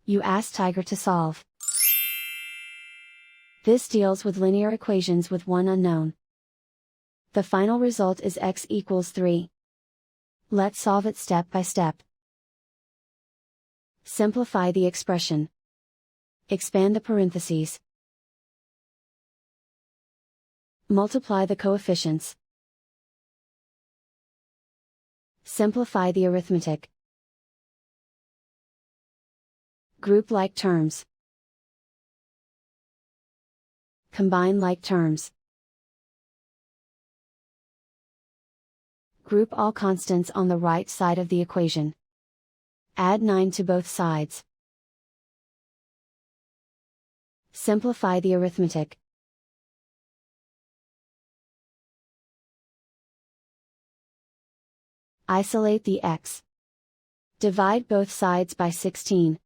You ask Tiger to solve. This deals with linear equations with one unknown. The final result is x equals 3. Let's solve it step by step. Simplify the expression. Expand the parentheses. Multiply the coefficients. Simplify the arithmetic. Group like terms. Combine like terms. Group all constants on the right side of the equation. Add 9 to both sides. Simplify the arithmetic. Isolate the x. Divide both sides by 16.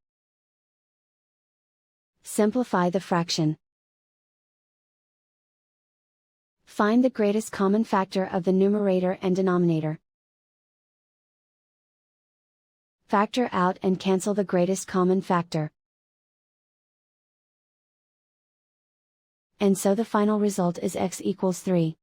Simplify the fraction. Find the greatest common factor of the numerator and denominator. Factor out and cancel the greatest common factor. And so the final result is x equals 3.